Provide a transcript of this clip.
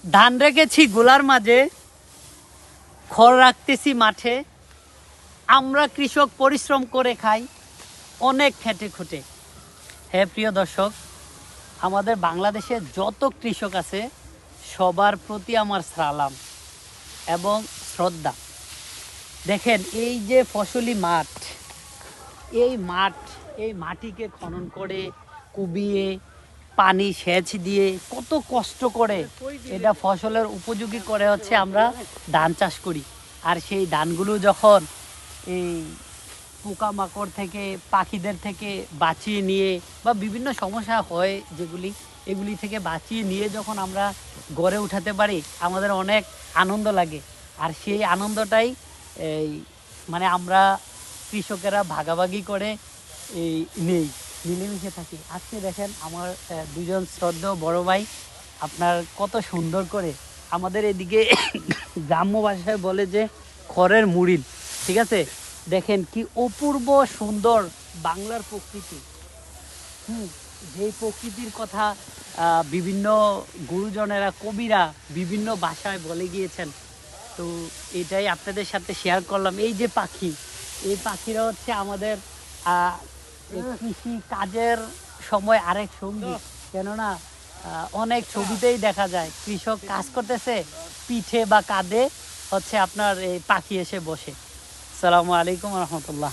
ধান রেখেছি গোলার মাঝে, খড় রাখতেছি মাঠে। আমরা কৃষক পরিশ্রম করে খাই অনেক খেটে খুঁটে। হ্যাঁ প্রিয় দর্শক, আমাদের বাংলাদেশে যত কৃষক আছে সবার প্রতি আমার সালাম এবং শ্রদ্ধা। দেখেন এই যে ফসলি মাঠ, এই মাটিকে খনন করে কুবিয়ে পানি সেচ দিয়ে কত কষ্ট করে এটা ফসলের উপযোগী করে হচ্ছে আমরা ধান চাষ করি। আর সেই ধানগুলো যখন এই পোকামাকড় থেকে, পাখিদের থেকে বাঁচিয়ে নিয়ে বা বিভিন্ন সমস্যা হয় এগুলি থেকে বাঁচিয়ে নিয়ে যখন আমরা গড়ে উঠাতে পারি, আমাদের অনেক আনন্দ লাগে। আর সেই আনন্দটাই এই মানে আমরা কৃষকেরা ভাগাভাগি করে এই নেই, মিলেমিশে থাকি। আজকে দেখেন আমার দুজন শ্রদ্ধেয় বড় ভাই আপনার কত সুন্দর করে আমাদের এদিকে গ্রাম্য ভাষায় বলে যে খড়ের মুড়িল, ঠিক আছে। দেখেন কি অপূর্ব সুন্দর বাংলার প্রকৃতি। যেই প্রকৃতির কথা বিভিন্ন গুরুজনেরা, কবিরা বিভিন্ন ভাষায় বলে গিয়েছেন। তো এটাই আপনাদের সাথে শেয়ার করলাম। এই যে পাখি, এই পাখিরা হচ্ছে আমাদের কৃষি কাজের সময় আরেক সঙ্গী। কেননা অনেক ছবিতেই দেখা যায় কৃষক কাজ করতেছে, পিঠে বা কাঁধে হচ্ছে আপনার এই পাখি এসে বসে। আসসালামু আলাইকুম রহমতুল্লাহ।